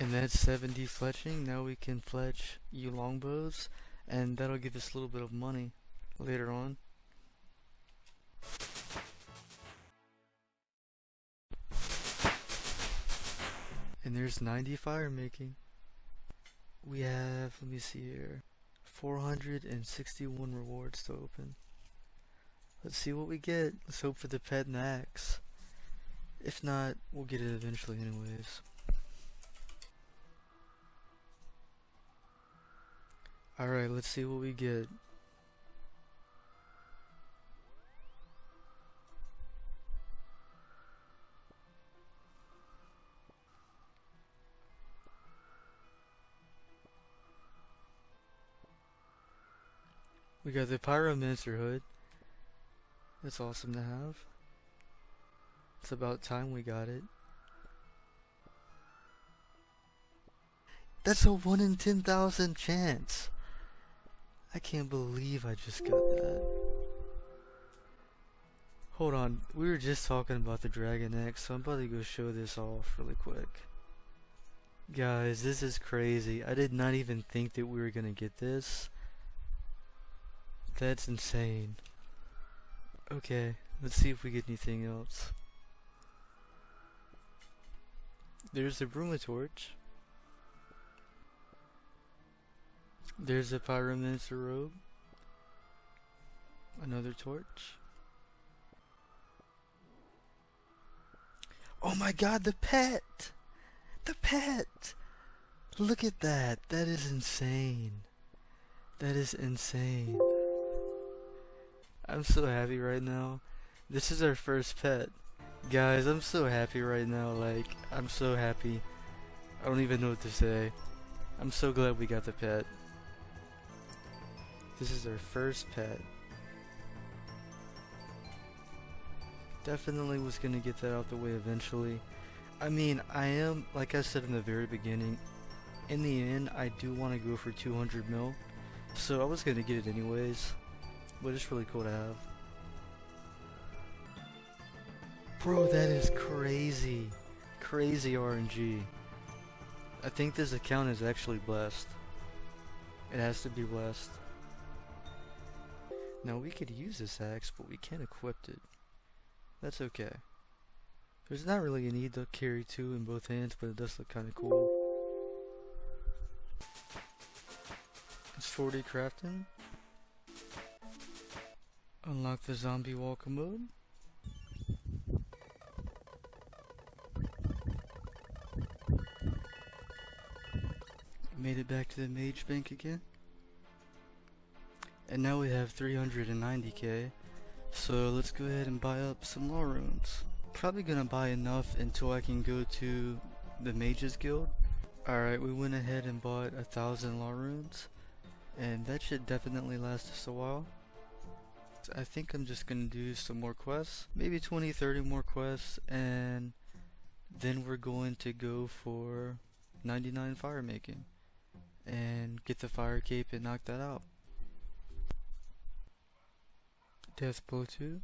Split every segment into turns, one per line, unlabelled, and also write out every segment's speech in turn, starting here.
And that's 70 fletching. Now we can fletch U longbows, and that'll give us a little bit of money later on. And there's 90 fire making. We have, let me see here, 461 rewards to open. Let's see what we get. Let's hope for the pet and the axe. If not, we'll get it eventually anyways. Alright, let's see what we get. We got the Pyromancer hood. That's awesome to have. It's about time we got it. That's a 1 in 10,000 chance. I can't believe I just got that. Hold on, we were just talking about the Dragon X, so I'm about to go show this off really quick. Guys, this is crazy. I did not even think that we were gonna get this. That's insane. Okay, let's see if we get anything else. There's the Bruma torch. There's a Pyromancer robe. Another torch. Oh my god, the pet! The pet! Look at that. That is insane. That is insane. I'm so happy right now. This is our first pet. Guys, I'm so happy right now. Like, I'm so happy. I don't even know what to say. I'm so glad we got the pet. This is our first pet. Definitely was gonna get that out the way eventually. I mean, I am, like I said in the very beginning, in the end, I do want to go for 200 mil. So I was gonna get it anyways. But it's really cool to have. Bro, that is crazy. Crazy RNG. I think this account is actually blessed. It has to be blessed. Now we could use this axe, but we can't equip it. That's okay. There's not really a need to carry two in both hands, but it does look kind of cool. It's 40 crafting. Unlock the zombie walker mode. Made it back to the mage bank again. And now we have 390k. So let's go ahead and buy up some law runes. Probably gonna buy enough until I can go to the mages guild. Alright, we went ahead and bought 1,000 law runes. And that should definitely last us a while. I think I'm just gonna do some more quests, maybe 20-30 more quests, and then we're going to go for 99 fire making and get the fire cape and knock that out. Death blow 2.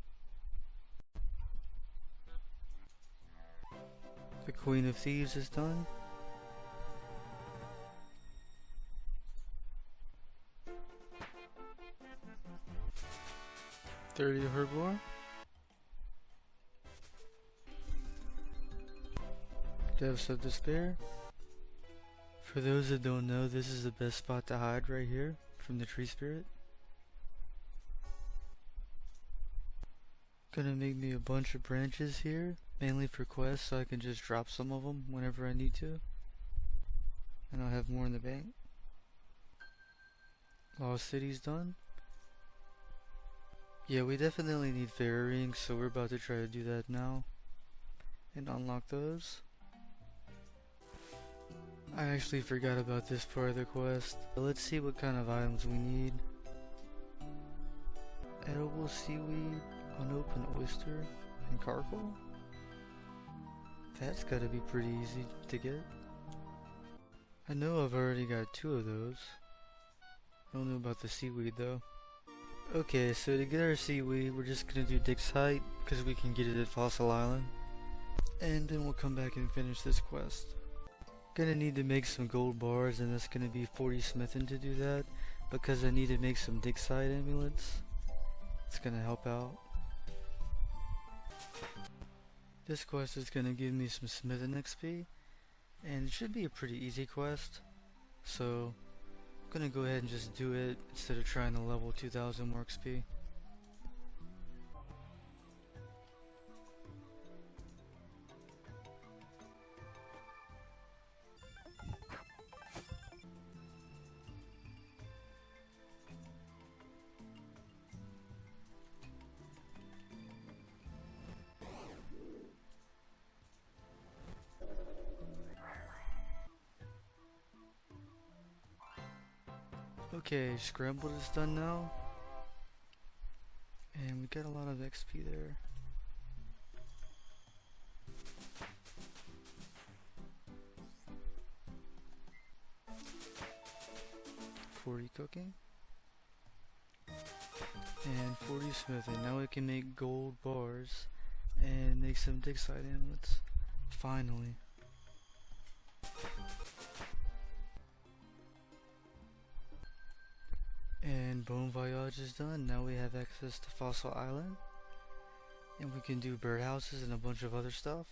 The Queen of Thieves is done. $30 herbivore. Depths of Despair. For those that don't know, this is the best spot to hide right here from the tree spirit. Gonna make me a bunch of branches here, mainly for quests, so I can just drop some of them whenever I need to. And I'll have more in the bank. Lost City's done. Yeah, we definitely need fairy rings, so we're about to try to do that now. And unlock those. I actually forgot about this part of the quest. Let's see what kind of items we need. Edible seaweed, unopened oyster, and charcoal? That's gotta be pretty easy to get. I know I've already got 2 of those. I don't know about the seaweed though. Okay, so to get our seaweed, we're just gonna do Dick's Height, because we can get it at Fossil Island. And then we'll come back and finish this quest. Gonna need to make some gold bars, and that's gonna be 40 smithing to do that, because I need to make some dig site amulets. It's gonna help out. This quest is gonna give me some smithing XP, and it should be a pretty easy quest, so I'm gonna go ahead and just do it instead of trying to level 2000 more XP. Okay, scrambled is done now, and we got a lot of XP there. $40 cooking and 40 smithing. Now we can make gold bars and make some dig site amulets. Finally. And Bon Voyage is done. Now we have access to Fossil Island, and we can do birdhouses and a bunch of other stuff.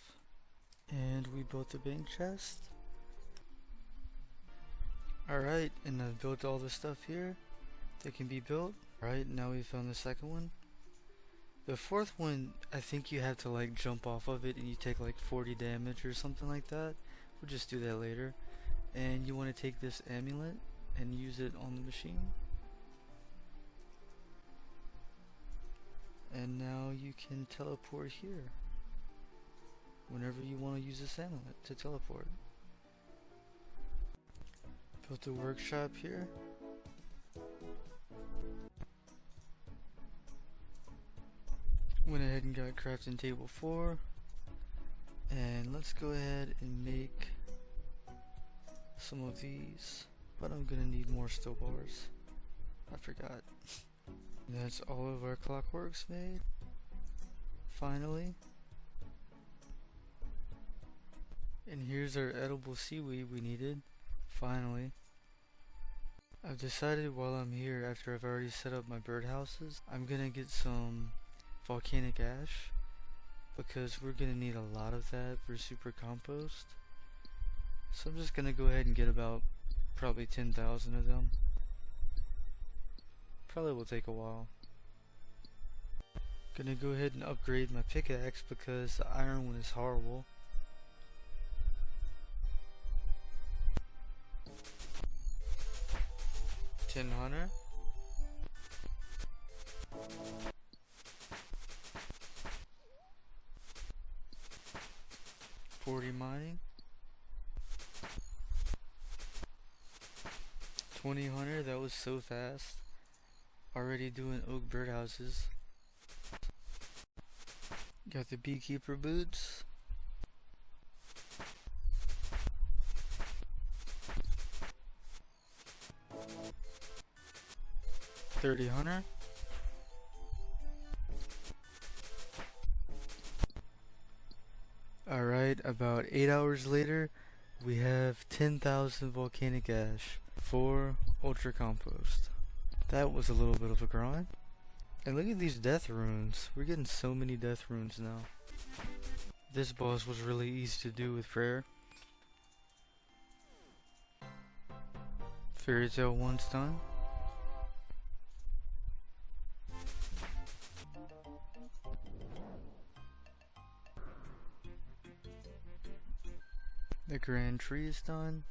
And we built the bank chest. Alright, and I've built all the stuff here that can be built. Alright, now we found the second one. The fourth one, I think you have to like jump off of it and you take like 40 damage or something like that. We'll just do that later. And you want to take this amulet and use it on the machine. And now you can teleport here whenever you want to use this amulet to teleport. Built a workshop here. Went ahead and got crafting table 4. And let's go ahead and make some of these. But I'm gonna need more steel bars. I forgot. That's all of our clockworks made. Finally. And here's our edible seaweed we needed. Finally. I've decided while I'm here, after I've already set up my birdhouses, I'm gonna get some volcanic ash, because we're gonna need a lot of that for super compost. So I'm just gonna go ahead and get about probably 10,000 of them. Probably will take a while. Gonna go ahead and upgrade my pickaxe because the iron one is horrible. Tin hunter. $40 mining. 20 hunter, that was so fast. Already doing oak birdhouses. Got the beekeeper boots. $30 hunter. Alright, about 8 hours later, we have 10,000 volcanic ash for ultra compost. That was a little bit of a grind. And look at these death runes. We're getting so many death runes now. This boss was really easy to do with prayer. Fairy Tale 1's done. The grand tree is done.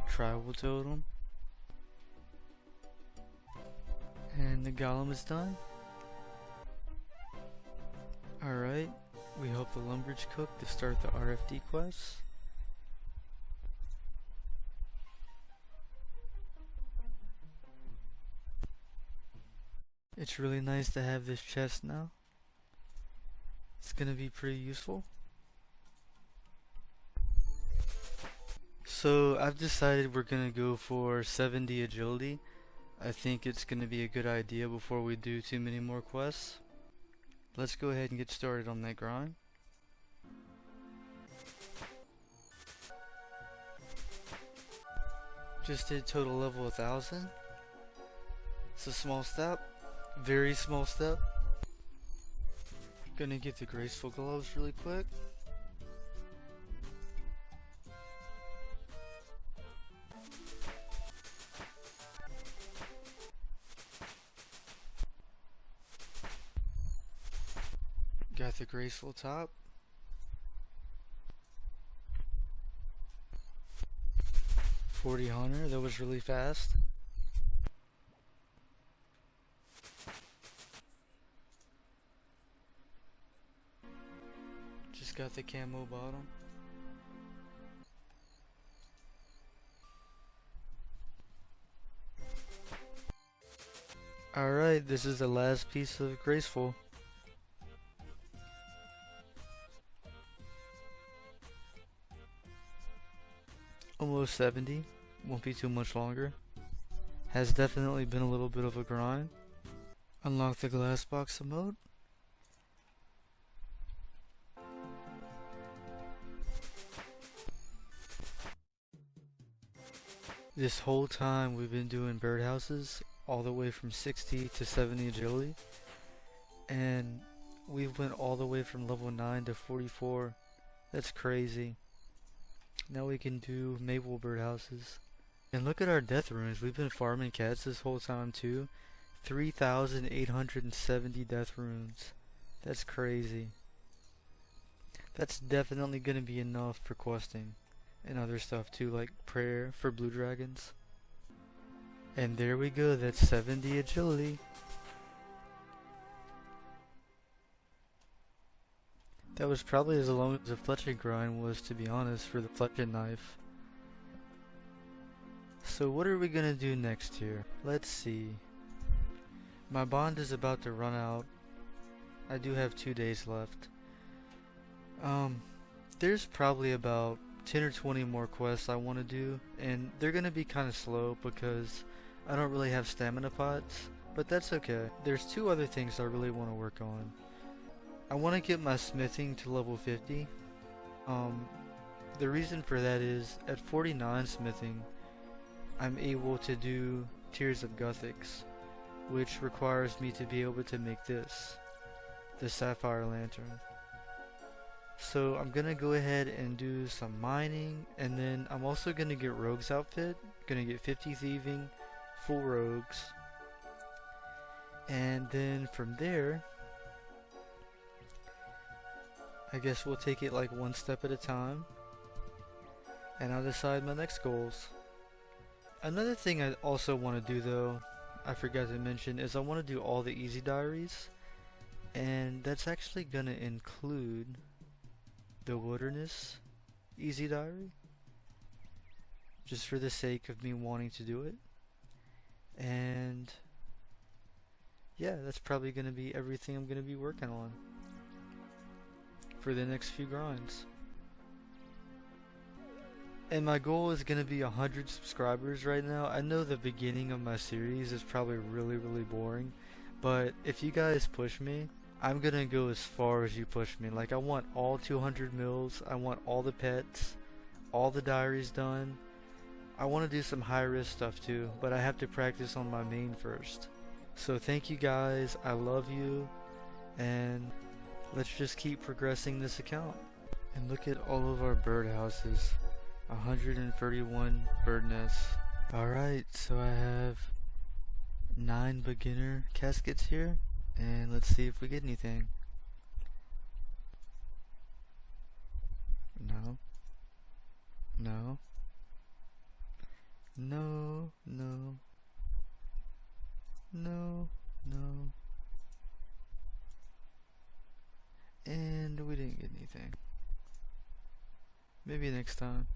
Tribal totem. And the golem is done. Alright, we help the lumberjacks cook to start the RFD quest. It's really nice to have this chest now. It's gonna be pretty useful. So I've decided we're gonna go for 70 agility. I think it's gonna be a good idea before we do too many more quests. let's go ahead and get started on that grind. Just did total level 1000. It's a small step, very small step. Gonna get the graceful gloves really quick. Got the graceful top. $40 Hunter, that was really fast. Just got the camo bottom. Alright, this is the last piece of graceful. Almost 70, won't be too much longer. Has definitely been a little bit of a grind. Unlock the glass box emote. This whole time we've been doing birdhouses all the way from 60 to 70 agility, and we've went all the way from level 9 to 44. That's crazy. Now we can do maple birdhouses. And look at our death runes. We've been farming cats this whole time too. 3,870 death runes. That's crazy. That's definitely gonna be enough for questing and other stuff too, like prayer for blue dragons. And there we go, that's 70 agility. That was probably as long as the fletching grind was, to be honest, for the fletching knife. So what are we gonna do next here? Let's see. My bond is about to run out. I do have 2 days left. There's probably about 10 or 20 more quests I want to do, and they're gonna be kind of slow because I don't really have stamina pots, but that's okay. There's 2 other things I really want to work on. I want to get my smithing to level 50. The reason for that is at 49 smithing, I'm able to do Tears of Gothics, which requires me to be able to make this, the Sapphire Lantern. So I'm gonna go ahead and do some mining, and then I'm also gonna get Rogue's outfit. Gonna get 50 thieving, full rogues, and then from there, I guess we'll take it like one step at a time, and I'll decide my next goals. Another thing I also want to do though, I forgot to mention, is I want to do all the easy diaries, and that's actually gonna include the Wilderness easy diary, just for the sake of me wanting to do it. And yeah, that's probably gonna be everything I'm gonna be working on for the next few grinds. And my goal is gonna be 100 subscribers right now. I know the beginning of my series is probably really boring, but if you guys push me, I'm gonna go as far as you push me. Like, I want all 200 mils, I want all the pets, all the diaries done. I want to do some high risk stuff too, but I have to practice on my main first. So thank you guys, I love you, and let's just keep progressing this account. And look at all of our birdhouses. 131 bird nests. Alright, so I have 9 beginner caskets here, and let's see if we get anything. No. No. No, no. No, no. And we didn't get anything. Maybe next time.